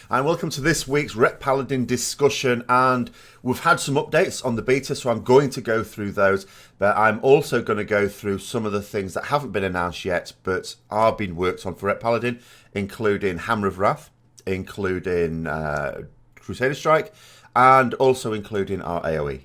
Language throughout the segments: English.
and welcome to this week's Ret Paladin discussion. And we've had some updates on the beta, so I'm going to go through those, but I'm also going to go through some of the things that haven't been announced yet but are being worked on for Ret Paladin, including Hammer of Wrath, including Crusader Strike, and also including our AoE.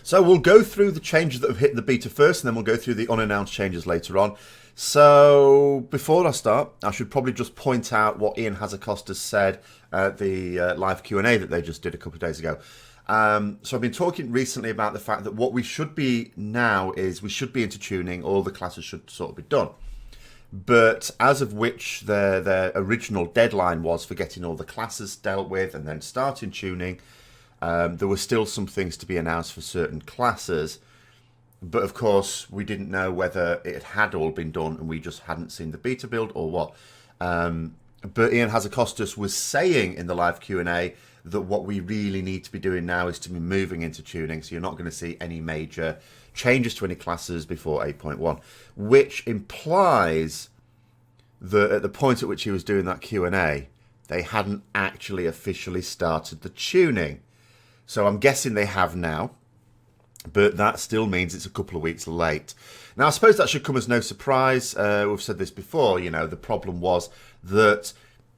So we'll go through the changes that have hit the beta first, and then we'll go through the unannounced changes later on. So before I start, I should probably just point out what Ian Hazacosta said at the live Q&A that they just did a couple of days ago. So I've been talking recently about the fact that what we should be now is we should be into tuning. All the classes should sort of be done. But as of which their original deadline was for getting all the classes dealt with and then starting tuning, there were still some things to be announced for certain classes, but of course we didn't know whether it had all been done and we just hadn't seen the beta build or what. But Ian Hazacostas was saying in the live Q&A that what we really need to be doing now is to be moving into tuning, so you're not going to see any major changes to any classes before 8.1, which implies that at the point at which he was doing that Q&A, they hadn't actually officially started the tuning. So I'm guessing they have now, but that still means it's a couple of weeks late. Now, I suppose that should come as no surprise. We've said this before, you know, the problem was that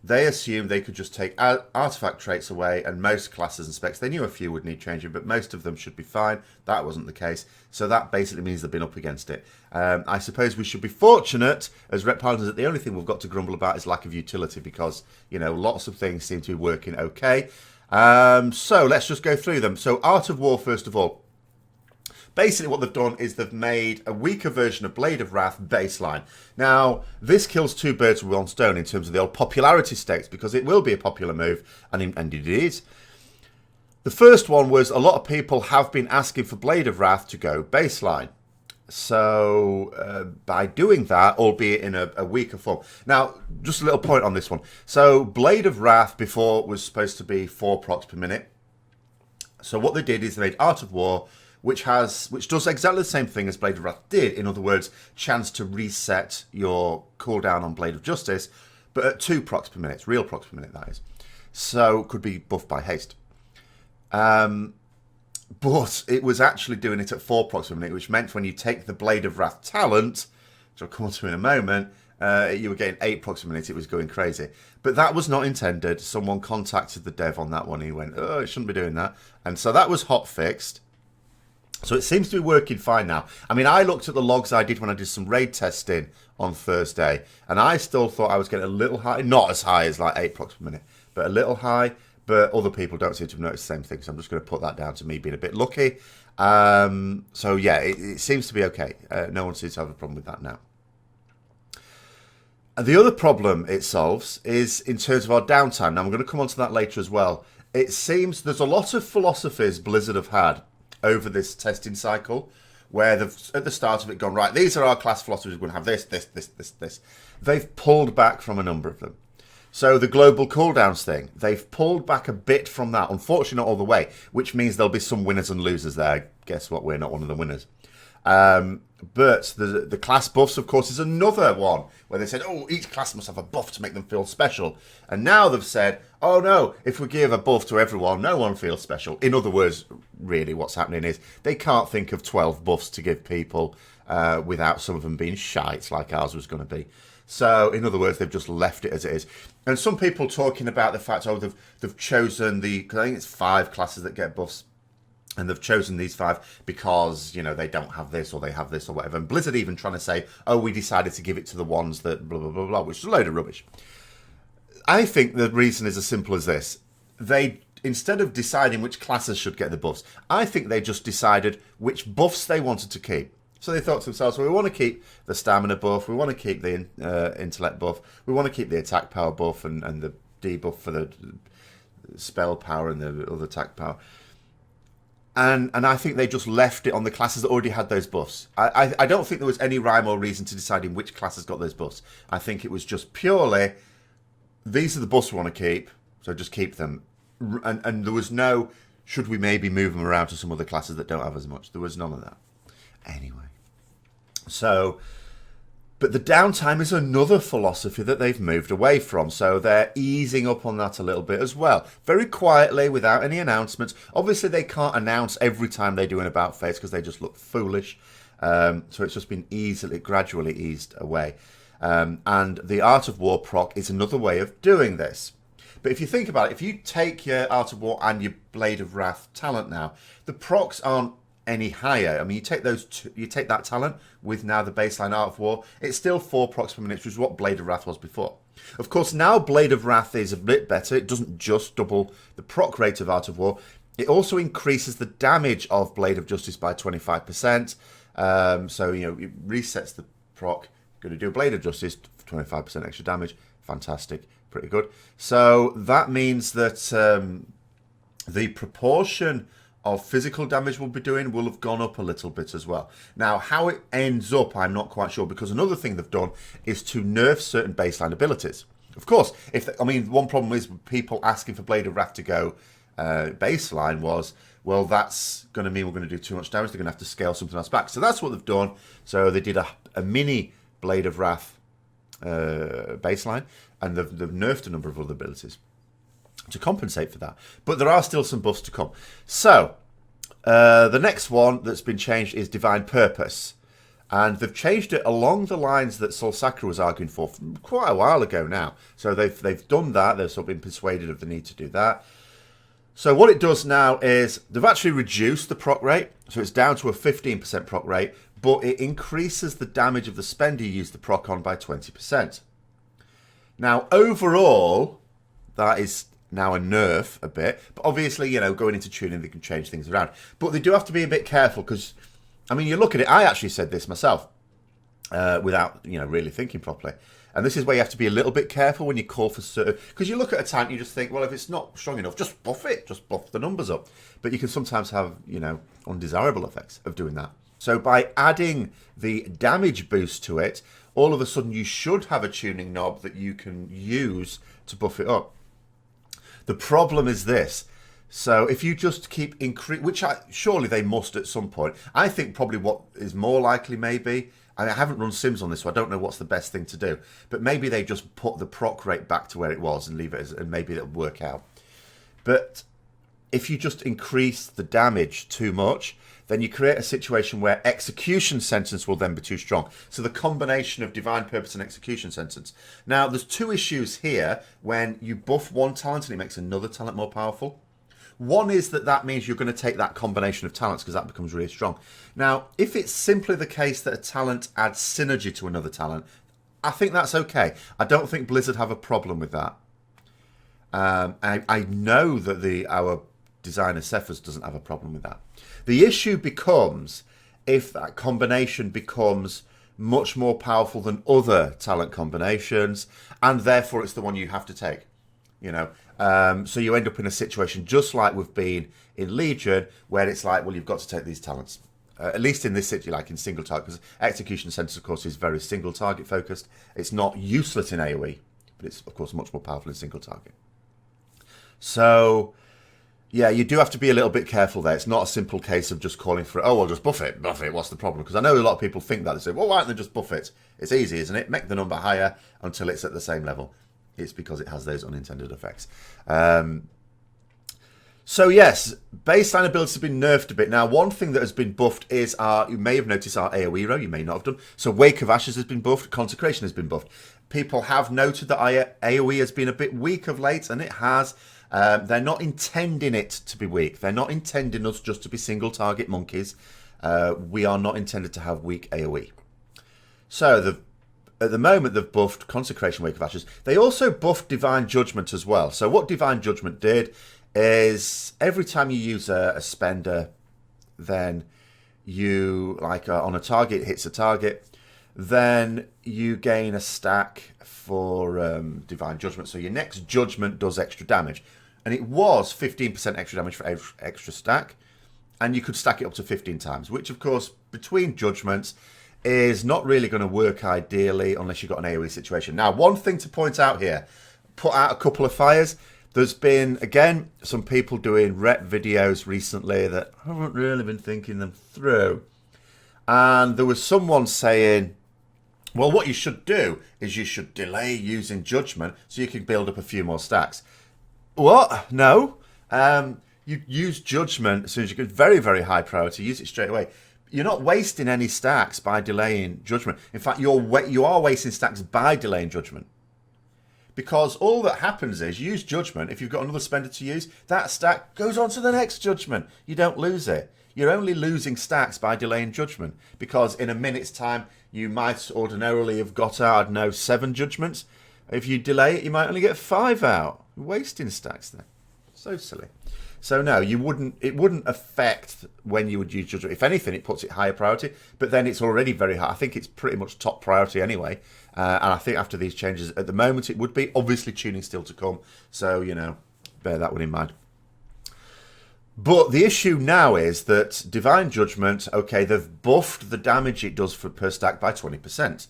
they assumed they could just take artifact traits away, and most classes and specs, they knew a few would need changing, but most of them should be fine. That wasn't the case. So that basically means they've been up against it. I suppose we should be fortunate as Ret Paladins that the only thing we've got to grumble about is lack of utility, because, you know, lots of things seem to be working okay. So let's just go through them. So Art of War, first of all. Basically what they've done is they've made a weaker version of Blade of Wrath baseline. Now, this kills two birds with one stone in terms of the old popularity stakes, because it will be a popular move, and it is. The first one was a lot of people have been asking for Blade of Wrath to go baseline. So by doing that, albeit in a weaker form. Now, just a little point on this one. So Blade of Wrath before was supposed to be 4 procs per minute. So what they did is they made Art of War, which does exactly the same thing as Blade of Wrath did. In other words, chance to reset your cooldown on Blade of Justice, but at 2 procs per minute, real procs per minute that is. So could be buffed by haste. But it was actually doing it at 4 procs per minute, which meant when you take the Blade of Wrath talent, which I'll come on to in a moment, you were getting 8 procs per minute. It was going crazy. But that was not intended. Someone contacted the dev on that one. He went, oh, it shouldn't be doing that. And so that was hot fixed. So it seems to be working fine now. I mean, I looked at the logs I did when I did some raid testing on Thursday, and I still thought I was getting a little high. Not as high as like 8 procs per minute, but a little high. But other people don't seem to have noticed the same thing, so I'm just going to put that down to me being a bit lucky. So yeah, it seems to be okay. No one seems to have a problem with that now. And the other problem it solves is in terms of our downtime. Now, I'm going to come on to that later as well. It seems there's a lot of philosophies Blizzard have had over this testing cycle, where they've, at the start of it, gone, right, these are our class philosophies, we're going to have this. They've pulled back from a number of them. So the global cooldowns thing, they've pulled back a bit from that. Unfortunately, not all the way, which means there'll be some winners and losers there. Guess what? We're not one of the winners. But the class buffs, of course, is another one where they said, oh, each class must have a buff to make them feel special. And now they've said, oh, no, if we give a buff to everyone, no one feels special. In other words, really what's happening is they can't think of 12 buffs to give people without some of them being shites like ours was going to be. So, in other words, they've just left it as it is. And some people talking about the fact, oh, they've chosen because I think it's 5 classes that get buffs, and they've chosen these 5 because, you know, they don't have this or they have this or whatever. And Blizzard even trying to say, oh, we decided to give it to the ones that blah, blah, blah, blah, which is a load of rubbish. I think the reason is as simple as this. They, instead of deciding which classes should get the buffs, I think they just decided which buffs they wanted to keep. So they thought to themselves, well, we want to keep the stamina buff, we want to keep the intellect buff, we want to keep the attack power buff and the debuff for the spell power and the other attack power. And I think they just left it on the classes that already had those buffs. I don't think there was any rhyme or reason to deciding which classes got those buffs. I think it was just purely, these are the buffs we want to keep, so just keep them. And there was no, should we maybe move them around to some other classes that don't have as much? There was none of that. Anyway. So, but the downtime is another philosophy that they've moved away from. So they're easing up on that a little bit as well. Very quietly, without any announcements. Obviously, they can't announce every time they do an about face because they just look foolish. So it's just been gradually eased away. And the Art of War proc is another way of doing this. But if you think about it, if you take your Art of War and your Blade of Wrath talent now, the procs aren't any higher. I mean, you take that talent with now the baseline Art of War, it's still 4 procs per minute, which is what Blade of Wrath was before. Of course, now Blade of Wrath is a bit better. It doesn't just double the proc rate of Art of War. It also increases the damage of Blade of Justice by 25%. So, it resets the proc. Going to do a Blade of Justice, 25% extra damage. Fantastic. Pretty good. So that means that the proportion of physical damage we'll be doing will have gone up a little bit as well. Now, how it ends up, I'm not quite sure, because another thing they've done is to nerf certain baseline abilities. Of course, one problem is people asking for Blade of Wrath to go baseline was, well, that's going to mean we're going to do too much damage. They're going to have to scale something else back. So that's what they've done. So they did a mini Blade of Wrath baseline, and they've nerfed a number of other abilities to compensate for that. But there are still some buffs to come. So, the next one that's been changed is Divine Purpose. And they've changed it along the lines that Sol Sakura was arguing for quite a while ago now. So they've done that. They've sort of been persuaded of the need to do that. So what it does now is they've actually reduced the proc rate. So it's down to a 15% proc rate, but it increases the damage of the spender you use the proc on by 20%. Now, overall, that is now a nerf a bit, but obviously, going into tuning, they can change things around. But they do have to be a bit careful because, you look at it, I actually said this myself without, really thinking properly. And this is where you have to be a little bit careful when you call for certain, because you look at a tank, you just think, well, if it's not strong enough, just buff it, just buff the numbers up. But you can sometimes have, undesirable effects of doing that. So by adding the damage boost to it, all of a sudden you should have a tuning knob that you can use to buff it up. The problem is this. So if you just keep surely they must at some point. I think probably what is more likely maybe, I haven't run Sims on this, so I don't know what's the best thing to do. But maybe they just put the proc rate back to where it was and leave it and maybe it'll work out. But if you just increase the damage too much, then you create a situation where Execution Sentence will then be too strong. So the combination of Divine Purpose and Execution Sentence. Now, there's 2 issues here when you buff one talent and it makes another talent more powerful. One is that means you're going to take that combination of talents because that becomes really strong. Now, if it's simply the case that a talent adds synergy to another talent, I think that's okay. I don't think Blizzard have a problem with that. I know that our designer Cephas doesn't have a problem with that. The issue becomes if that combination becomes much more powerful than other talent combinations, and therefore it's the one you have to take. So you end up in a situation just like we've been in Legion, where it's like, well, you've got to take these talents. At least in this city, like in single target, because Execution Sentence, of course, is very single target focused. It's not useless in AoE, but it's, of course, much more powerful in single target. So, yeah, you do have to be a little bit careful there. It's not a simple case of just calling for it. Oh, well, just buff it, what's the problem? Because I know a lot of people think that. They say, well, why don't they just buff it? It's easy, isn't it? Make the number higher until it's at the same level. It's because it has those unintended effects. So yes, baseline abilities have been nerfed a bit. Now, one thing that has been buffed is you may have noticed our AoE row, you may not have done. So Wake of Ashes has been buffed, Consecration has been buffed. People have noted that AoE has been a bit weak of late, and it has. They're not intending it to be weak. They're not intending us just to be single target monkeys. We are not intended to have weak AoE. So at the moment, they've buffed Consecration, Wake of Ashes. They also buffed Divine Judgment as well. So what Divine Judgment did is every time you use a spender, then you, on a target, hits a target, then you gain a stack for Divine Judgment. So your next Judgment does extra damage. And it was 15% extra damage for every extra stack. And you could stack it up to 15 times, which, of course, between Judgments is not really going to work ideally unless you've got an AoE situation. Now, one thing to point out here, put out a couple of fires. There's been, again, some people doing Ret videos recently that haven't really been thinking them through. And there was someone saying, well, what you should do is you should delay using Judgment so you can build up a few more stacks. What? No. You use Judgment as soon as you get very, very high priority. Use it straight away. You're not wasting any stacks by delaying Judgment. In fact, you are wasting stacks by delaying Judgment. Because all that happens is you use Judgment. If you've got another spender to use, that stack goes on to the next Judgment. You don't lose it. You're only losing stacks by delaying Judgment. Because in a minute's time, you might ordinarily have got out, I don't know, 7 Judgments. If you delay it, you might only get 5 out. You're wasting stacks then. So silly. So no, it wouldn't affect when you would use Judgment. If anything, it puts it higher priority, but then it's already very high. I think it's pretty much top priority anyway. And I think after these changes, at the moment, it would be. Obviously, tuning still to come. So, bear that one in mind. But the issue now is that Divine Judgment, okay, they've buffed the damage it does per stack by 20%,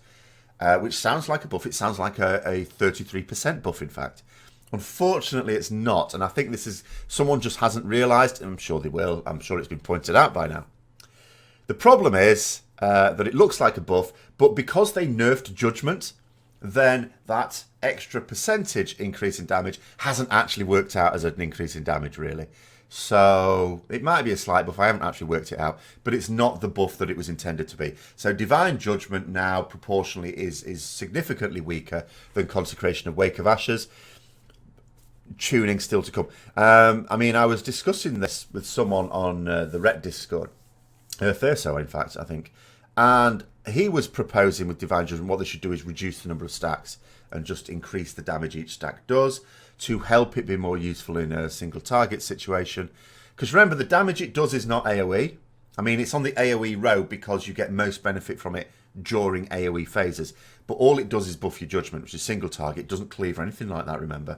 which sounds like a buff. It sounds like a 33% buff, in fact. Unfortunately, it's not, and I think this is someone just hasn't realised. I'm sure they will. I'm sure it's been pointed out by now. The problem is that it looks like a buff, but because they nerfed Judgment, then that extra percentage increase in damage hasn't actually worked out as an increase in damage, really. So it might be a slight buff. I haven't actually worked it out, but it's not the buff that it was intended to be. So Divine Judgment now proportionally is significantly weaker than Consecration of Wake of Ashes. Tuning still to come. I was discussing this with someone on the Ret Discord, Thurso, in fact, I think, and he was proposing with Divine Judgment what they should do is reduce the number of stacks and just increase the damage each stack does to help it be more useful in a single target situation. Because remember, the damage it does is not AoE. I mean, it's on the AoE row because you get most benefit from it during AoE phases, but all it does is buff your Judgment, which is single target. It doesn't cleave or anything like that, remember.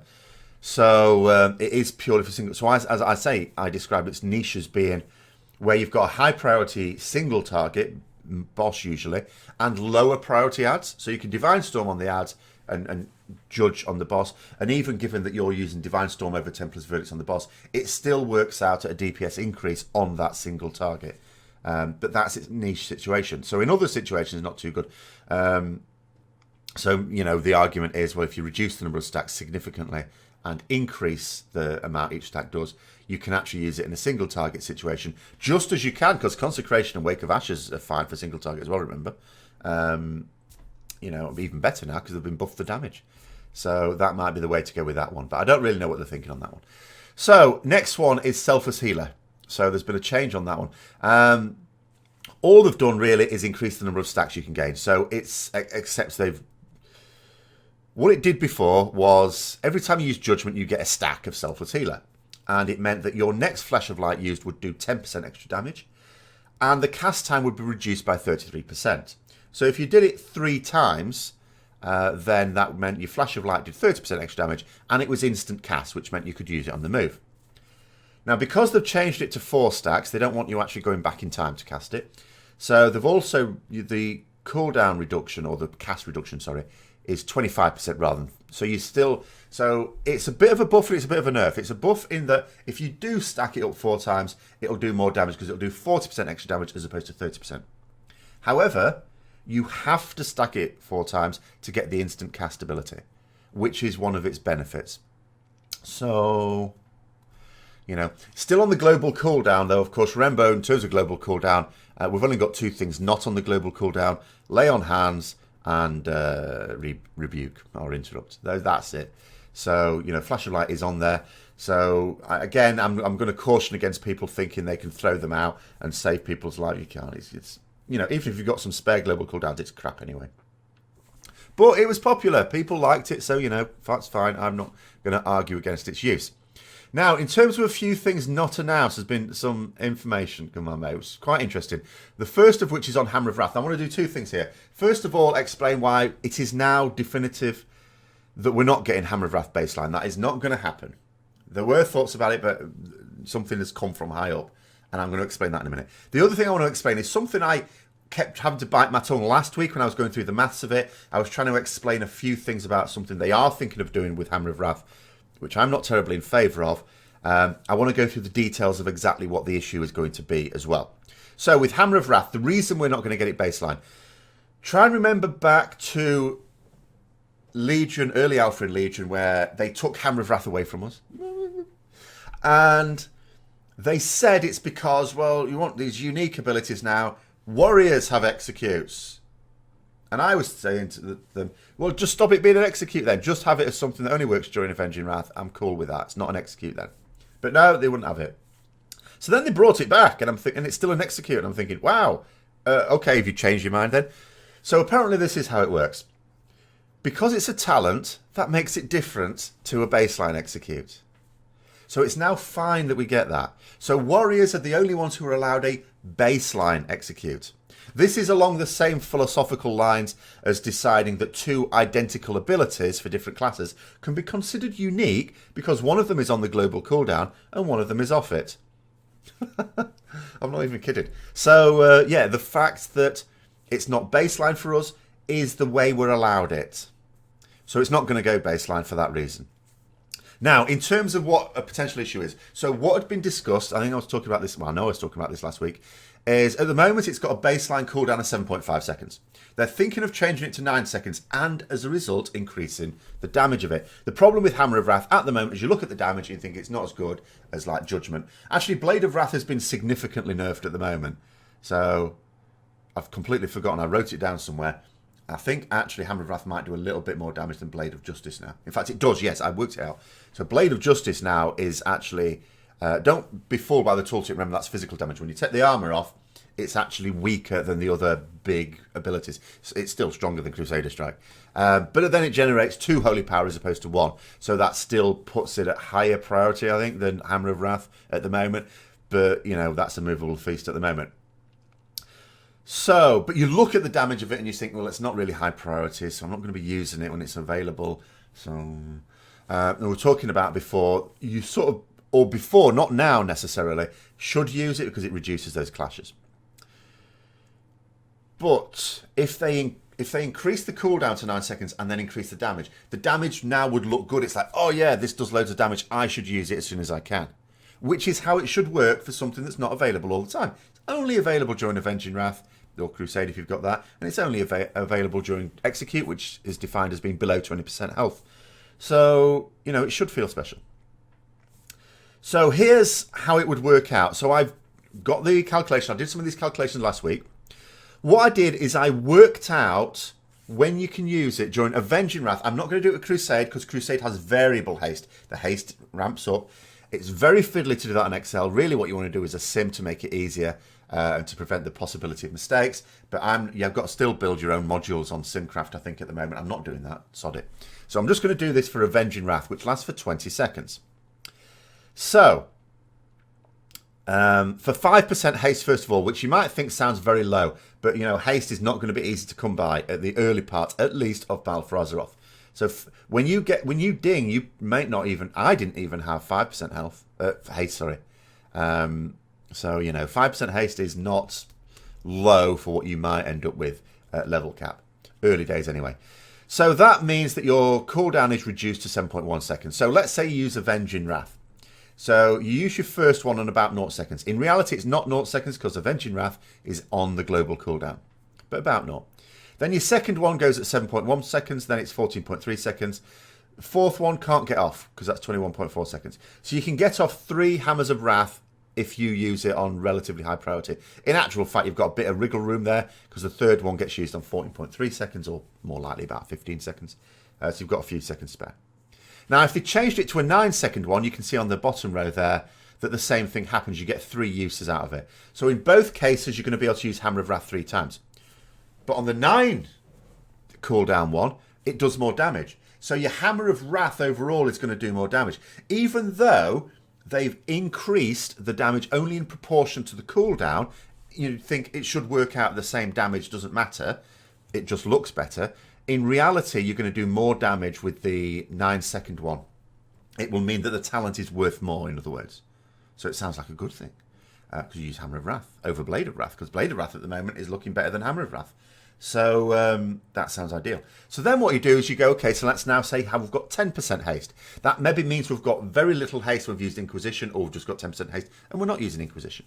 So it is purely for single. So as I say, I describe its niche as being where you've got a high priority single target boss usually, and lower priority ads. So you can Divine Storm on the ads and judge on the boss. And even given that you're using Divine Storm over Templar's Verdicts on the boss, it still works out at a DPS increase on that single target. But that's its niche situation. So in other situations, not too good. So the argument is, well, if you reduce the number of stacks significantly and increase the amount each stack does, you can actually use it in a single target situation, just as you can, because Consecration and Wake of Ashes are fine for single target as well, remember. Even better now because they've been buffed the damage. So that might be the way to go with that one, but I don't really know what they're thinking on that one. So next one is Selfless Healer. So there's been a change on that one. All they've done really is increase the number of stacks you can gain. So it's, except what it did before was every time you use Judgment, you get a stack of Selfless Healer. And it meant that your next Flash of Light used would do 10% extra damage. And the cast time would be reduced by 33%. So if you did it 3 times, then that meant your Flash of Light did 30% extra damage. And it was instant cast, which meant you could use it on the move. Now, because they've changed it to 4 stacks, they don't want you actually going back in time to cast it. So they've also, the cooldown reduction, or the cast reduction, sorry, is 25% rather than, so it's a bit of a buff and it's a bit of a nerf. It's a buff in that if you do stack it up 4 times, it'll do more damage because it'll do 40% extra damage as opposed to 30%. However, you have to stack it 4 times to get the instant cast ability, which is one of its benefits. So, still on the global cooldown though, of course, remember in terms of global cooldown, we've only got 2 things not on the global cooldown: Lay on Hands and rebuke or interrupt. That's it. So, Flash of Light is on there. So, again, I'm going to caution against people thinking they can throw them out and save people's life. You can't. It's even if you've got some spare global cooldowns, it's crap anyway. But it was popular. People liked it, so, that's fine. I'm not going to argue against its use. Now, in terms of a few things not announced, there's been some information come on, mate. It was quite interesting. The first of which is on Hammer of Wrath. I want to do 2 things here. First of all, explain why it is now definitive that we're not getting Hammer of Wrath baseline. That is not going to happen. There were thoughts about it, but something has come from high up, and I'm going to explain that in a minute. The other thing I want to explain is something I kept having to bite my tongue last week when I was going through the maths of it. I was trying to explain a few things about something they are thinking of doing with Hammer of Wrath, which I'm not terribly in favour of. I want to go through the details of exactly what the issue is going to be as well. So with Hammer of Wrath, the reason we're not going to get it baseline, try and remember back to Legion, early Alfred Legion, where they took Hammer of Wrath away from us. And they said it's because, well, you want these unique abilities now. Warriors have executes. And I was saying to them, well, just stop it being an execute then. Just have it as something that only works during Avenging Wrath. I'm cool with that. It's not an execute then. But no, they wouldn't have it. So then they brought it back, and I'm thinking it's still an execute. And I'm thinking, wow, okay, if you change your mind then. So apparently this is how it works. Because it's a talent, that makes it different to a baseline execute. So it's now fine that we get that. So warriors are the only ones who are allowed a baseline execute. This is along the same philosophical lines as deciding that two identical abilities for different classes can be considered unique because one of them is on the global cooldown and one of them is off it. I'm not even kidding. So, yeah, the fact that it's not baseline for us is the way we're allowed it. So it's not going to go baseline for that reason. Now, in terms of what a potential issue is, so what had been discussed, I think I was talking about this, well, I know I was talking about this last week, is at the moment it's got a baseline cooldown of 7.5 seconds. They're thinking of changing it to 9 seconds and, as a result, increasing the damage of it. The problem with Hammer of Wrath at the moment is you look at the damage and you think it's not as good as, like, Judgment. Actually, Blade of Wrath has been significantly nerfed at the moment. So, I've completely forgotten. I wrote it down somewhere. I think, actually, Hammer of Wrath might do a little bit more damage than Blade of Justice now. In fact, it does, yes, I worked it out. So, Blade of Justice now is actually... don't be fooled by the tooltip. Remember, that's physical damage. When you take the armor off, it's actually weaker than the other big abilities. It's still stronger than Crusader Strike. But then it generates 2 holy power as opposed to 1. So that still puts it at higher priority, I think, than Hammer of Wrath at the moment. But, you know, that's a movable feast at the moment. So, but you look at the damage of it and you think, well, it's not really high priority, so I'm not going to be using it when it's available. So, we were talking about before, you sort of, or before, not now necessarily, should use it because it reduces those clashes. But if they increase the cooldown to 9 seconds and then increase the damage now would look good. It's like, oh yeah, this does loads of damage. I should use it as soon as I can. Which is how it should work for something that's not available all the time. It's only available during Avenging Wrath or Crusade if you've got that. And it's only available during Execute, which is defined as being below 20% health. So, you know, it should feel special. So here's how it would work out. So I've got the calculation. I did some of these calculations last week. What I did is I worked out when you can use it during Avenging Wrath. I'm not going to do it with Crusade because Crusade has variable haste. The haste ramps up. It's very fiddly to do that on Excel. Really what you want to do is a sim to make it easier and to prevent the possibility of mistakes. But you've got to still build your own modules on SimCraft, I think, at the moment. I'm not doing that. Sod it. So I'm just going to do this for Avenging Wrath, which lasts for 20 seconds. So, for 5% haste, first of all, which you might think sounds very low, but, you know, haste is not going to be easy to come by at the early part, at least, of Battle for Azeroth. So, when you ding, you might not even... I didn't even have 5% health. Haste, sorry. So, you know, 5% haste is not low for what you might end up with at level cap. Early days, anyway. So, that means that your cooldown is reduced to 7.1 seconds. So, let's say you use Avenging Wrath. So you use your first one on about 0 seconds. In reality, it's not 0 seconds because Avenging Wrath is on the global cooldown, but about 0. Then your second one goes at 7.1 seconds, then it's 14.3 seconds. The fourth one can't get off because that's 21.4 seconds. So you can get off 3 Hammers of Wrath if you use it on relatively high priority. In actual fact, you've got a bit of wriggle room there because the third one gets used on 14.3 seconds or more likely about 15 seconds. So you've got a few seconds spare. Now, if they changed it to a 9-second one, you can see on the bottom row there that the same thing happens. You get 3 uses out of it. So in both cases, you're going to be able to use Hammer of Wrath 3 times. But on the 9 cooldown one, it does more damage. So your Hammer of Wrath overall is going to do more damage. Even though they've increased the damage only in proportion to the cooldown, you'd think it should work out the same damage, doesn't matter. It just looks better. In reality, you're going to do more damage with the 9-second one. It will mean that the talent is worth more, in other words. So it sounds like a good thing. Because you use Hammer of Wrath over Blade of Wrath. Because Blade of Wrath at the moment is looking better than Hammer of Wrath. So that sounds ideal. So then what you do is you go, okay, so let's now say how we've got 10% haste. That maybe means we've got very little haste when we've used Inquisition, or we've just got 10% haste, and we're not using Inquisition.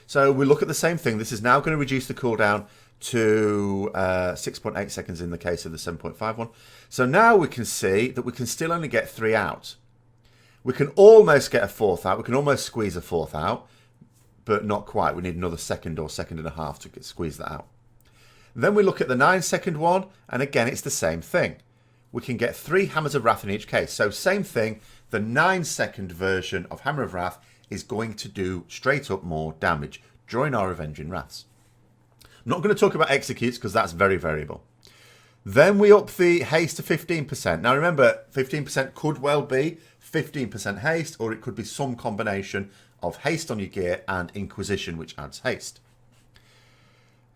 So we look at the same thing. This is now going to reduce the cooldown to 6.8 seconds in the case of the 7.5 one. So now we can see that we can still only get 3 out. We can almost get a 4th out. We can almost squeeze a 4th out, but not quite. We need another second or second and a half to squeeze that out. Then we look at the 9-second one, and again, it's the same thing. We can get 3 Hammers of Wrath in each case. So same thing, the 9-second version of Hammer of Wrath is going to do straight up more damage during our Avenging Wraths. I'm not going to talk about executes because that's very variable. Then we up the haste to 15%. Now remember, 15% could well be 15% haste, or it could be some combination of haste on your gear and Inquisition, which adds haste.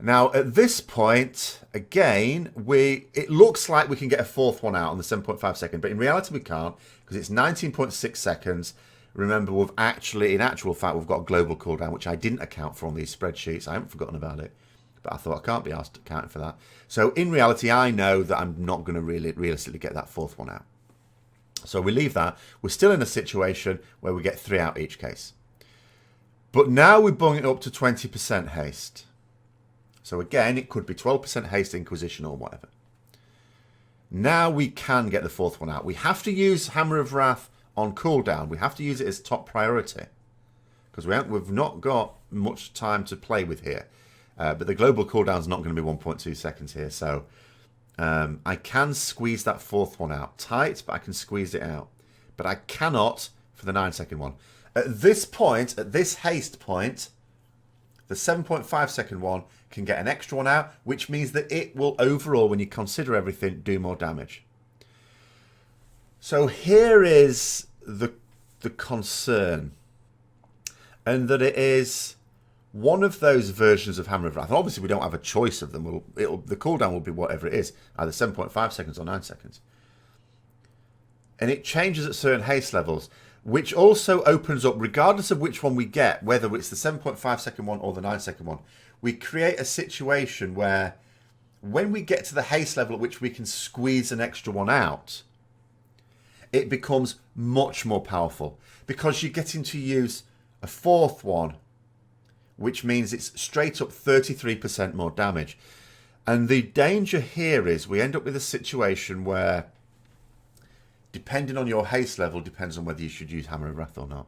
Now, at this point, again, it looks like we can get a 4th one out on the 7.5 second, but in reality we can't, because it's 19.6 seconds. Remember, in actual fact, we've got a global cooldown, which I didn't account for on these spreadsheets. I haven't forgotten about it, but I thought I can't be asked to account for that. So in reality, I know that I'm not going to realistically get that 4th one out. So we leave that. We're still in a situation where we get 3 out each case. But now we bung it up to 20% haste. So again, it could be 12% haste, Inquisition, or whatever. Now we can get the 4th one out. We have to use Hammer of Wrath on cooldown. We have to use it as top priority, because we've not got much time to play with here. But the global cooldown is not going to be 1.2 seconds here. So I can squeeze that 4th one out. Tight, but I can squeeze it out. But I cannot for the 9-second one. At this point, at this haste point, the 7.5 second one can get an extra one out, which means that it will overall, when you consider everything, do more damage. So here is the concern, and that it is one of those versions of Hammer of Wrath. And obviously, we don't have a choice of them. The cooldown will be whatever it is, either 7.5 seconds or 9 seconds. And it changes at certain haste levels, which also opens up, regardless of which one we get, whether it's the 7.5 second one or the 9-second one, we create a situation where when we get to the haste level at which we can squeeze an extra one out, it becomes much more powerful, because you're getting to use a 4th one, which means it's straight up 33% more damage. And the danger here is we end up with a situation where, depending on your haste level, depends on whether you should use Hammer of Wrath or not.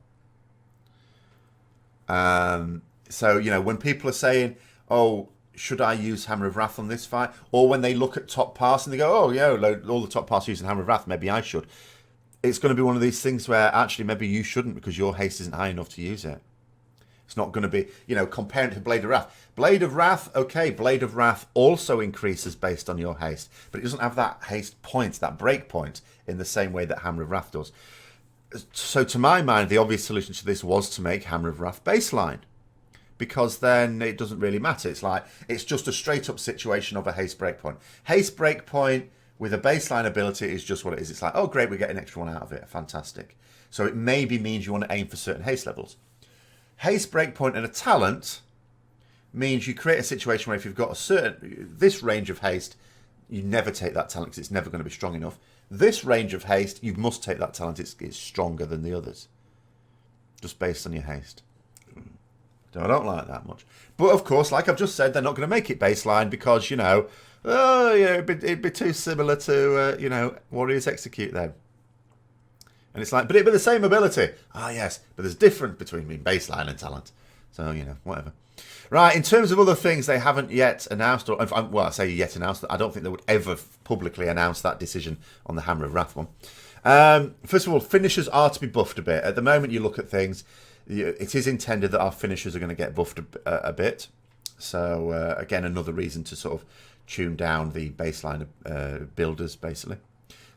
So, you know, when people are saying, oh, should I use Hammer of Wrath on this fight? Or when they look at top pass and they go, oh, yeah, all the top pass using Hammer of Wrath, maybe I should. It's going to be one of these things where actually maybe you shouldn't, because your haste isn't high enough to use it. It's not going to be, you know, comparing it to Blade of Wrath. Blade of Wrath, okay, Blade of Wrath also increases based on your haste, but it doesn't have that haste point, that break point, in the same way that Hammer of Wrath does. So to my mind, the obvious solution to this was to make Hammer of Wrath baseline, because then it doesn't really matter. It's just a straight up situation of a haste breakpoint. Haste breakpoint with a baseline ability is just what it is. It's like, oh great, we get an extra one out of it. Fantastic. So it maybe means you want to aim for certain haste levels. Haste breakpoint and a talent means you create a situation where if you've got this range of haste, you never take that talent because it's never going to be strong enough. This range of haste, you must take that talent. It's stronger than the others, just based on your haste. I don't like that much. But of course, like I've just said, they're not going to make it baseline because, you know, oh yeah, it'd be too similar to, you know, Warriors Execute then. And it's like, but it'd be the same ability. Ah, yes, but there's difference between baseline and talent. So, you know, whatever. Right, in terms of other things they haven't yet announced, or, well, I say yet announced, I don't think they would ever publicly announce that decision on the Hammer of Wrath one. First of all, finishers are to be buffed a bit. At the moment you look at things, it is intended that our finishers are going to get buffed a bit. So, again, another reason to sort of tune down the baseline builders, basically.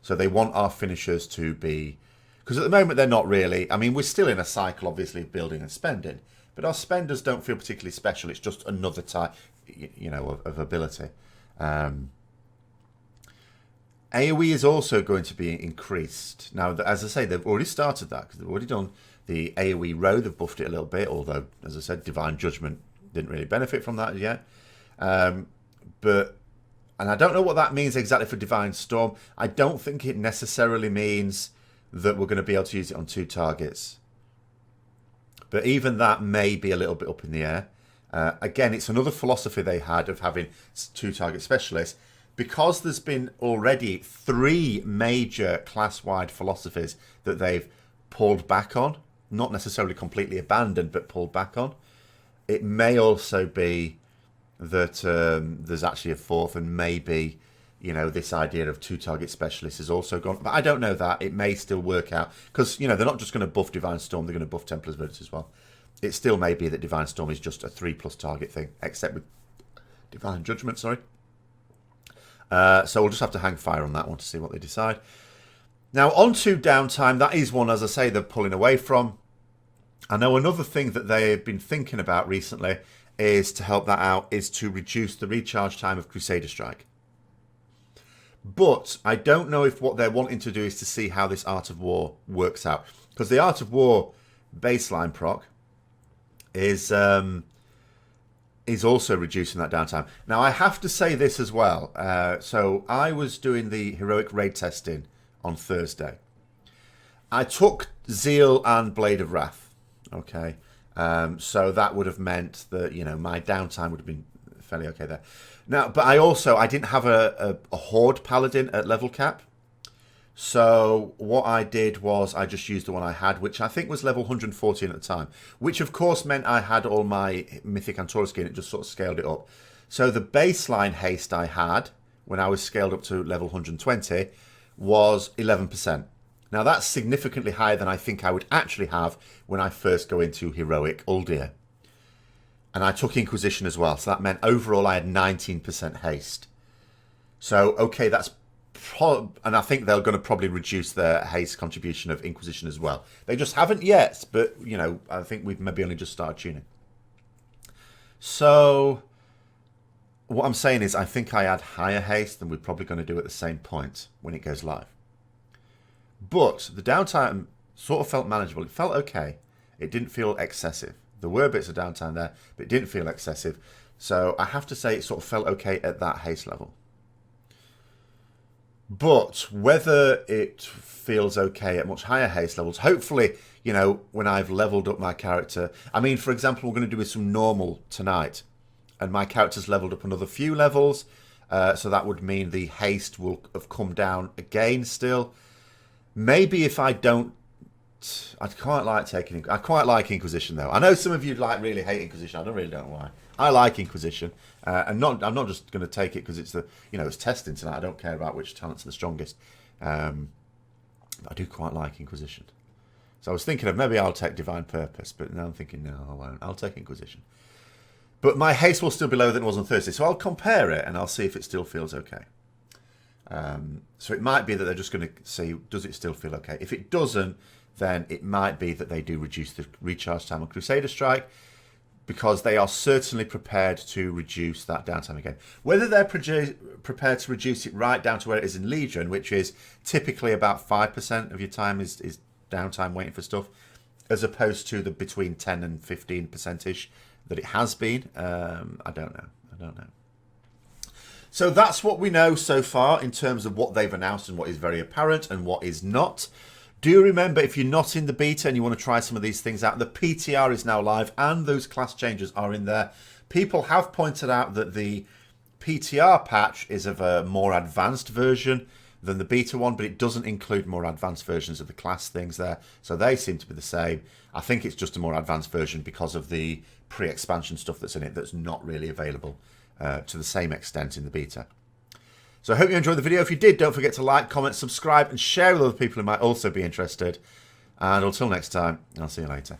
So they want our finishers to be... Because at the moment they're not really. I mean, we're still in a cycle, obviously, of building and spending. But our spenders don't feel particularly special. It's just another type, you know, of ability. AoE is also going to be increased. Now, as I say, they've already started that, because they've already done the AoE row. They've buffed it a little bit, although, as I said, Divine Judgment didn't really benefit from that yet. And I don't know what that means exactly for Divine Storm. I don't think it necessarily means that we're going to be able to use it on 2 targets. But even that may be a little bit up in the air. Again, it's another philosophy they had of having 2 target specialists. Because there's been already 3 major class-wide philosophies that they've pulled back on, not necessarily completely abandoned, but pulled back on. It may also be that there's actually a 4th, and maybe, you know, this idea of 2 target specialists is also gone. But I don't know that. It may still work out. Because, you know, they're not just going to buff Divine Storm, they're going to buff Templar's Verdict as well. It still may be that Divine Storm is just a 3+ target thing, except with Divine Judgment, sorry. So we'll just have to hang fire on that one to see what they decide. Now, on to downtime. That is one, as I say, they're pulling away from. I know another thing that they've been thinking about recently is to help that out is to reduce the recharge time of Crusader Strike. But I don't know if what they're wanting to do is to see how this Art of War works out. Because the Art of War baseline proc is also reducing that downtime. Now, I have to say this as well. So I was doing the heroic raid testing on Thursday. I took Zeal and Blade of Wrath. Okay. So that would have meant that, you know, my downtime would have been fairly okay there. Now, but I didn't have a Horde Paladin at level cap. So what I did was I just used the one I had, which I think was level 114 at the time, which of course meant I had all my Mythic and Taurus gear. It just sort of scaled it up. So the baseline haste I had when I was scaled up to level 120 was 11%. Now that's significantly higher than I think I would actually have when I first go into Heroic Uldir. And I took Inquisition as well, so that meant overall I had 19% haste. So, okay, that's... And I think they're going to probably reduce their haste contribution of Inquisition as well. They just haven't yet, but, you know, I think we've maybe only just started tuning. So, what I'm saying is I think I had higher haste than we're probably going to do at the same point when it goes live. But the downtime sort of felt manageable. It felt okay. It didn't feel excessive. There were bits of downtime there, but it didn't feel excessive. So I have to say it sort of felt okay at that haste level. But whether it feels okay at much higher haste levels, hopefully, you know, when I've leveled up my character. I mean, for example, we're going to do some normal tonight. And my character's leveled up another few levels. So that would mean the haste will have come down again still. Maybe if I don't... I quite like Inquisition, though. I know some of you really hate Inquisition. I really don't know why. I like Inquisition. I'm not just going to take it because it's it's testing tonight. I don't care about which talents are the strongest. I do quite like Inquisition. So I was thinking of maybe I'll take Divine Purpose, but now I'm thinking, no, I won't. I'll take Inquisition. But my haste will still be lower than it was on Thursday, so I'll compare it and I'll see if it still feels okay. So it might be that they're just going to see, does it still feel okay? If it doesn't, then it might be that they do reduce the recharge time on Crusader Strike, because they are certainly prepared to reduce that downtime again. Whether they're prepared to reduce it right down to where it is in Legion, which is typically about 5% of your time is downtime waiting for stuff, as opposed to the between 10 and 15%ish that it has been, I don't know. So that's what we know so far in terms of what they've announced and what is very apparent and what is not. Do remember, if you're not in the beta and you want to try some of these things out, the PTR is now live and those class changes are in there. People have pointed out that the PTR patch is of a more advanced version than the beta one, but it doesn't include more advanced versions of the class things there. So they seem to be the same. I think it's just a more advanced version because of the pre-expansion stuff that's in it that's not really available to the same extent in the beta. So I hope you enjoyed the video. If you did, don't forget to like, comment, subscribe, and share with other people who might also be interested. And until next time, I'll see you later.